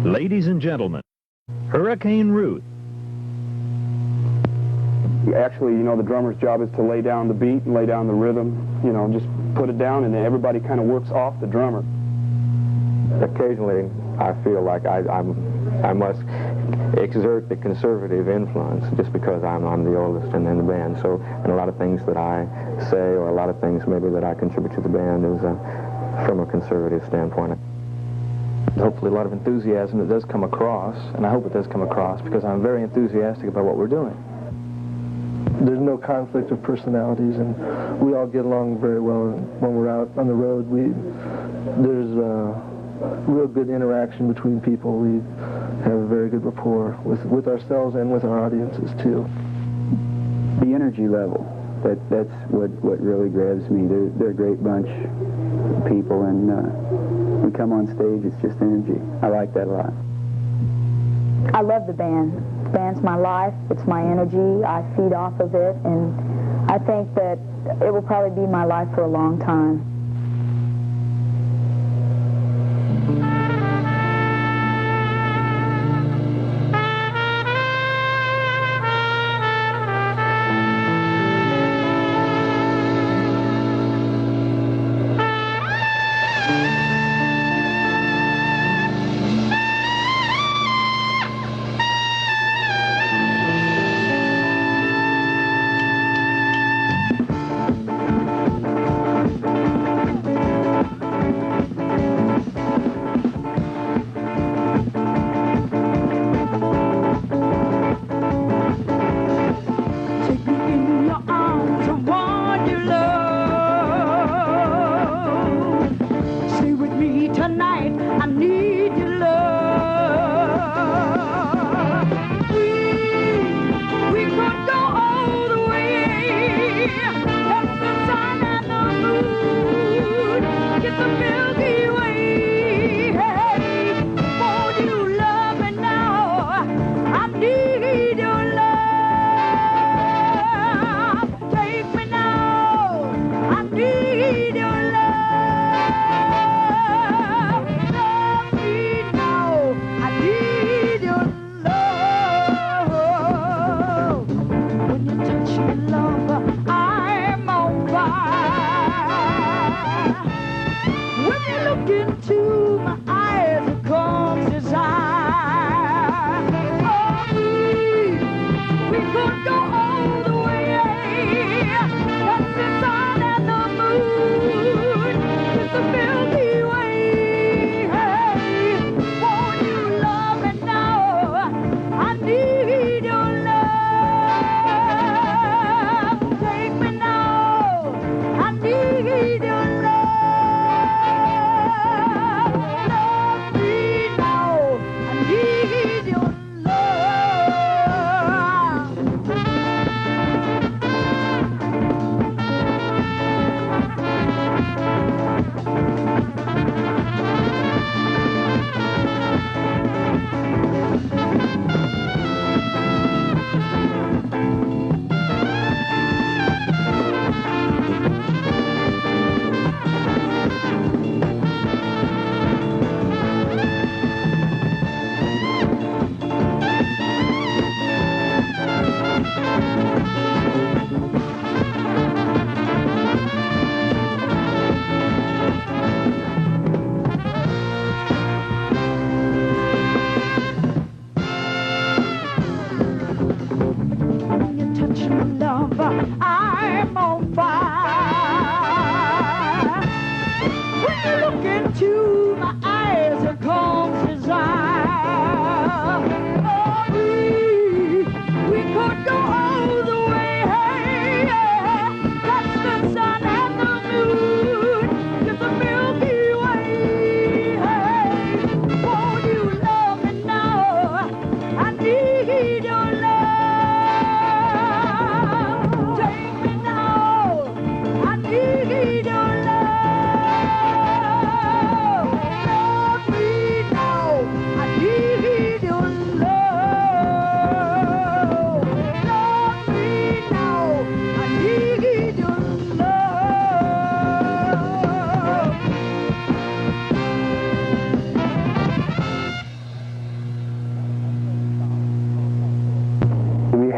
Ladies and gentlemen, Hurricane Ruth. Actually, you know, the drummer's job is to lay down the beat and lay down the rhythm, you know, just put it down, and then everybody kind of works off the drummer. Occasionally, I feel like I must exert the conservative influence just because I'm the oldest in the band. So, and a lot of things that I say, or a lot of things maybe that I contribute to the band is from a conservative standpoint. Hopefully a lot of enthusiasm that does come across, and I hope it does come across, because I'm very enthusiastic about what we're doing. There's no conflict of personalities, and we all get along very well when we're out on the road. There's real good interaction between people. We have a very good rapport with ourselves and with our audiences, too. The energy level, that's what really grabs me. They're a great bunch of people, and we come on stage, it's just energy. I like that a lot. I love the band. The band's my life. It's my energy. I feed off of it, and I think that it will probably be my life for a long time.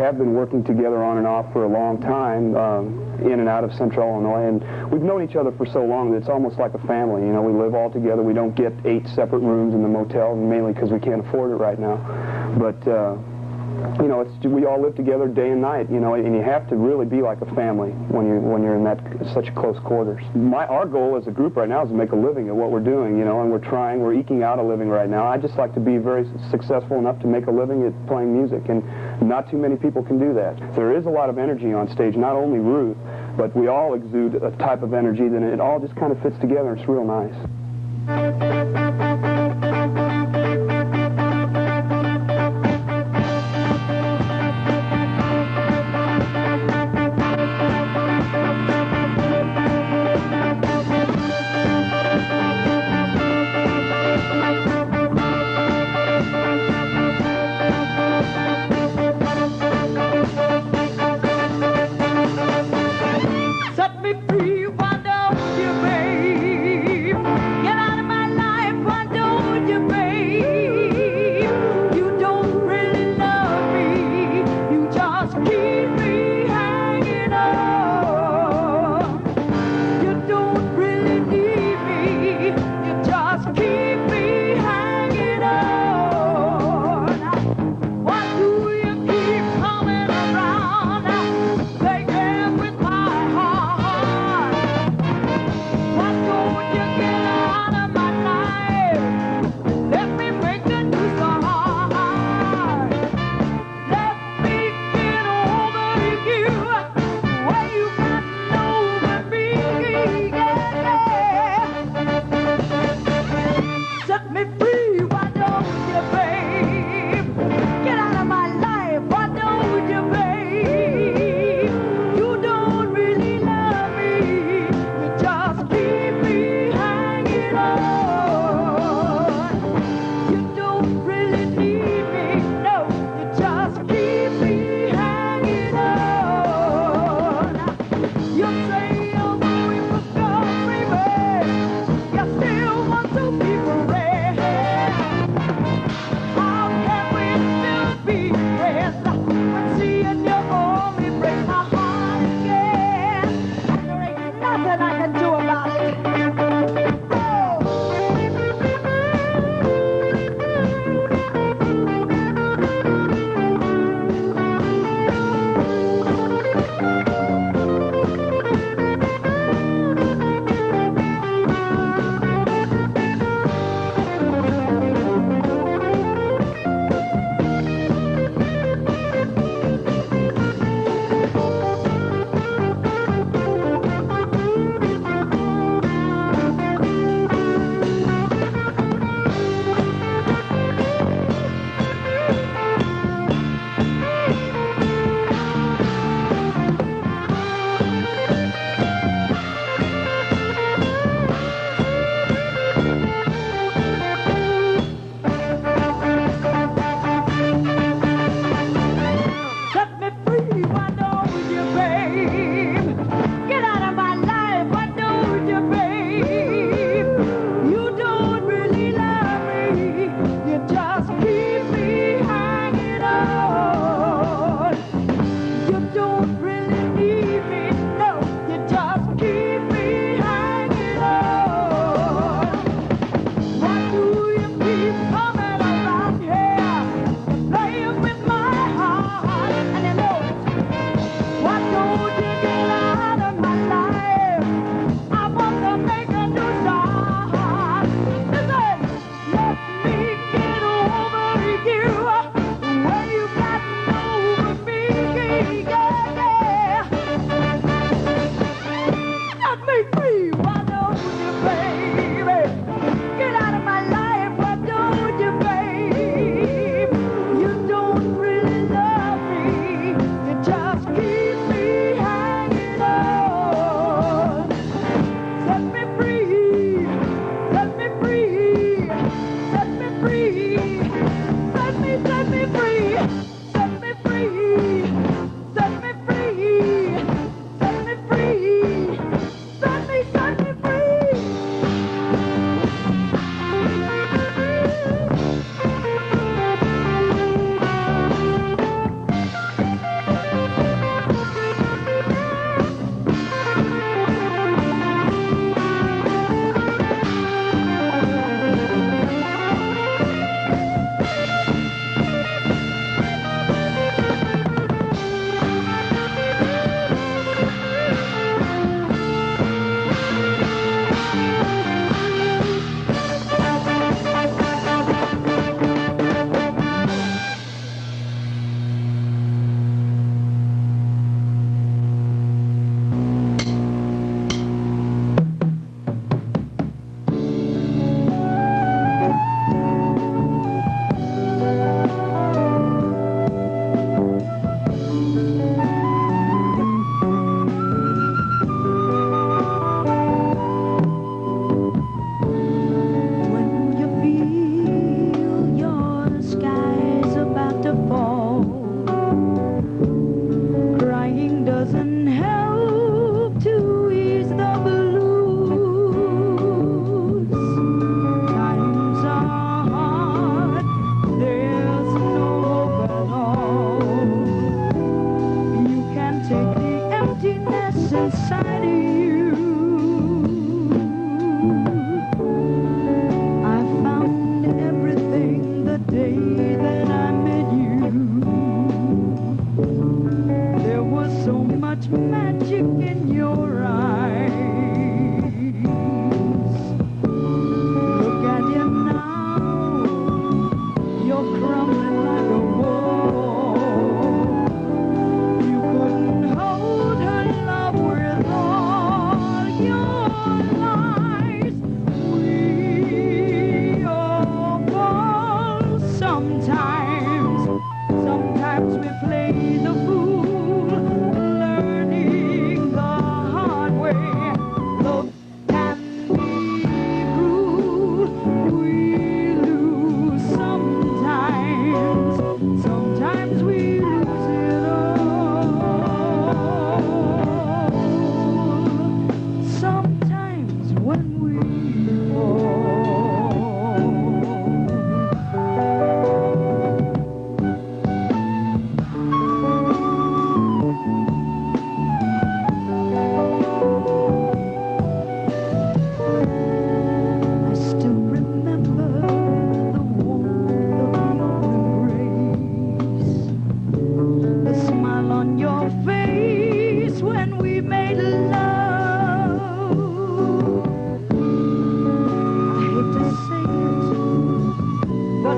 have been working together on and off for a long time, in and out of Central Illinois, and we've known each other for so long that it's almost like a family. You know, we live all together. We don't get 8 separate rooms in the motel, mainly because we can't afford it right now. But you know, we all live together day and night. You know, and you have to really be like a family when you're in that such close quarters. Our goal as a group right now is to make a living at what we're doing. You know, and we're eking out a living right now. I just like to be very successful enough to make a living at playing music, and not too many people can do that. There is a lot of energy on stage. Not only Ruth, but we all exude a type of energy that it all just kind of fits together. It's real nice.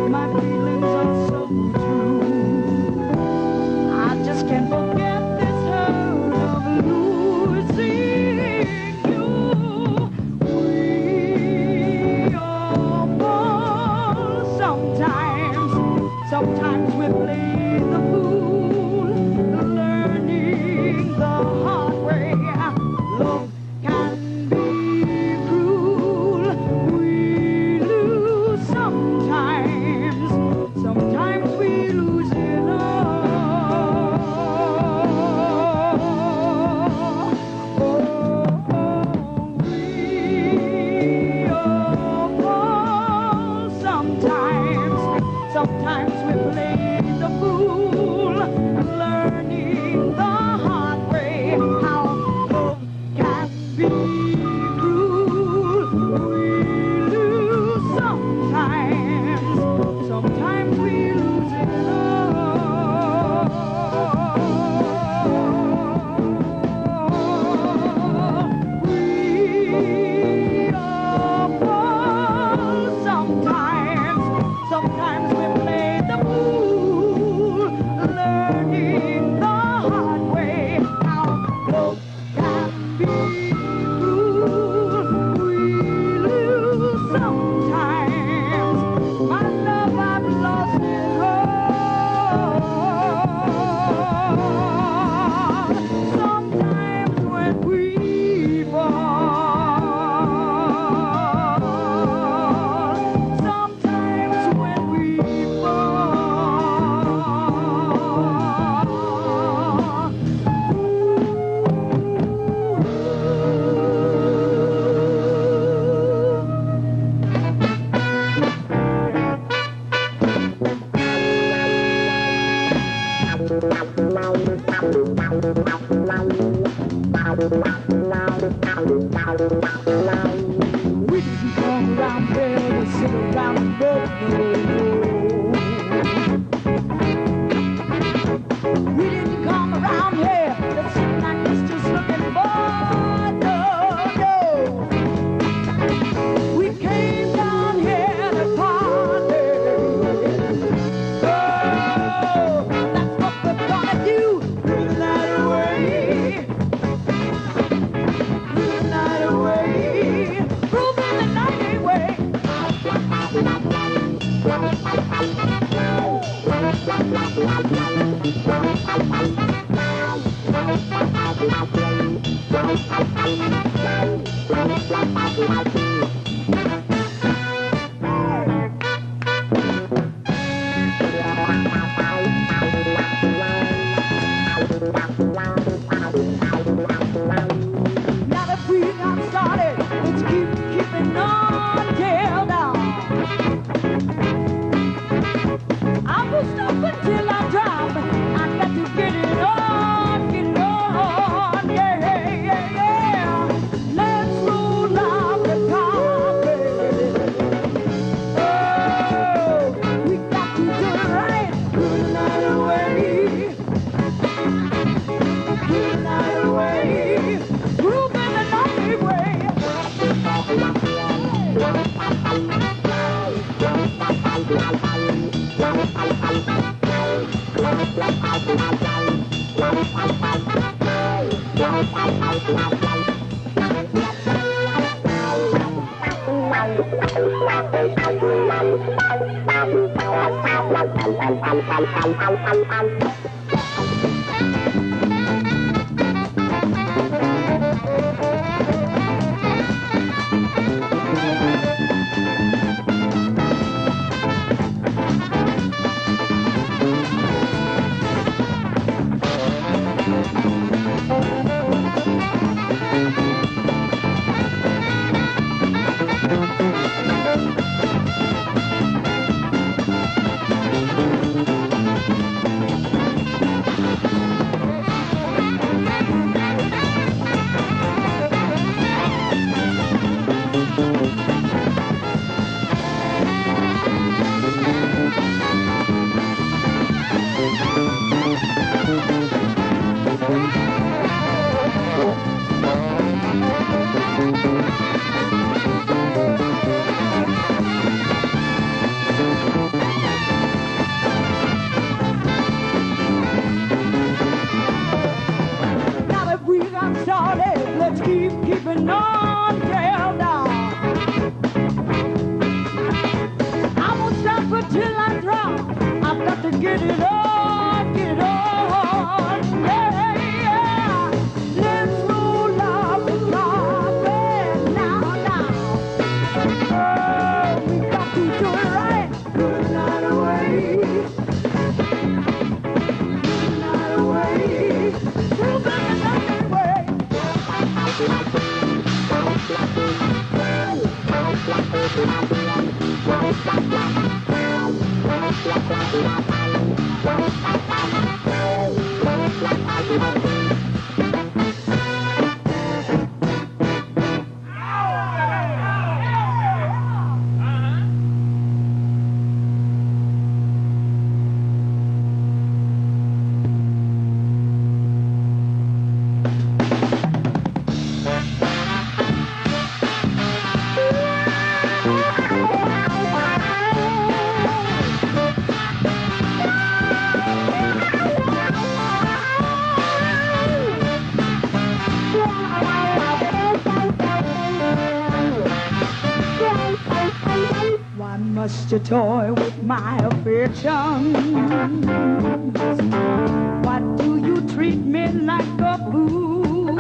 My feelings are so true. I just can't forget this hurt of losing you. We all fall sometimes. Sometimes we play the fool, learning the hard way. Love can be cruel. We lose sometimes. Sometimes we lose it all. We all fall sometimes. Sometimes we play the fool, learning the hard way. How love can be cruel. We lose sometimes. Sometimes we lose it all. We all fall sometimes. Sometimes we play the fool, learning the hard way. How love can be cruel. We lose sometimes. My love, I've lost it all. Sometimes when we fall. Sometimes when we we didn't come around here to sit around and beg no. We didn't come around here to sit like this just looking bored. No, no. We came down here to party. Oh, that's what we're gonna do. Through the night away. Through the night away. Proving the night away. Now that we got started, let's keeping on till dawn. I will stop until I drop. I got to get it on, yeah, yeah, yeah. Let's roll out the carpet. Oh, we got to do it right. Through the night away. Through the night away. Grooving the night away. getting on, yeah, now. I won't stop until I drop. I've got to get it on, get it on, yeah, yeah. Let's roll up the carpet now, now. Oh, we got to do it right. Good night away. Good night away. Too bad night away. Why must you toy with my affection? Why do you treat me like a fool?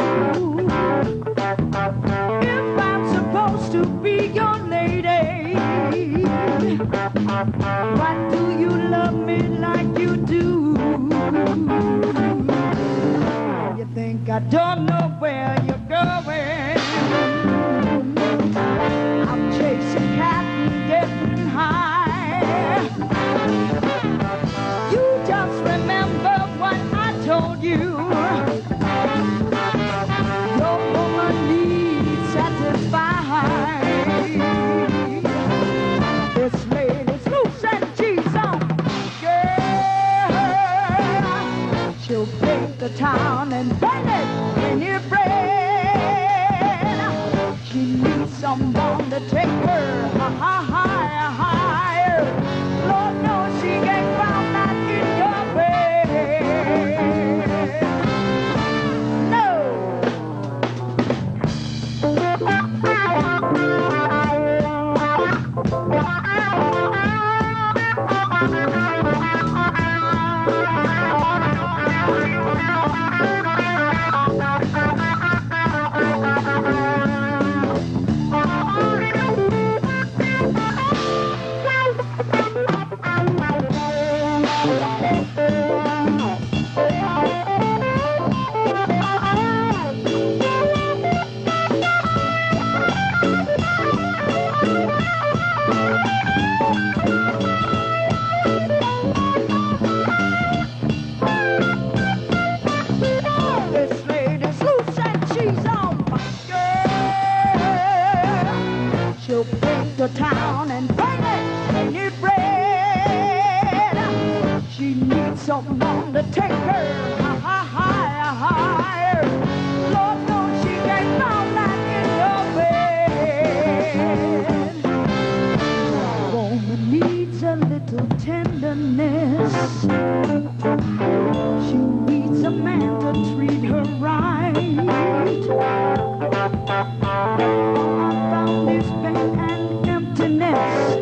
If I'm supposed to be your lady, why do you love me like you do? You think I don't know where you're going? I'm chasing cat and getting high. You just remember what I told you. Your woman needs satisfied. This lady's loose and she's on. Girl, she'll break the town and burn it in your bread. She needs someone to take her higher, higher. Lord knows she ain't found that in your bed. No. This lady's loose and she's on fire. She'll break the town and burn it in your bread. She needs someone to take her higher, higher. Lord knows she ain't found that in your bed. Woman needs a little tenderness. She needs a man to treat her right. I found this pain and emptiness.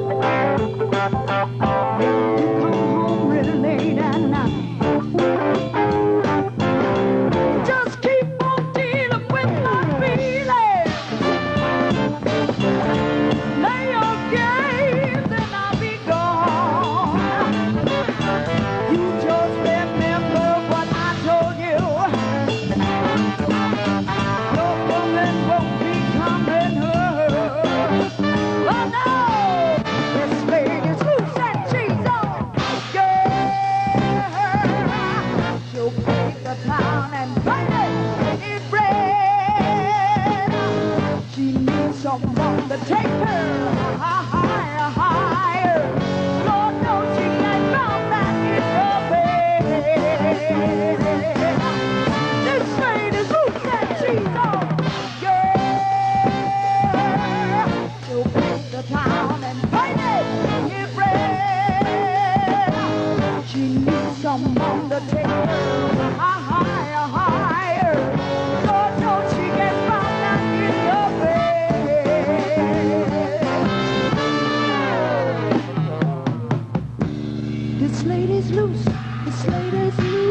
You come home real late at night. Just keep on dealing with my feelings. Play your game, then I'll be gone. You just remember what I told you. Your woman won't be coming home. is loose, the slate is loose.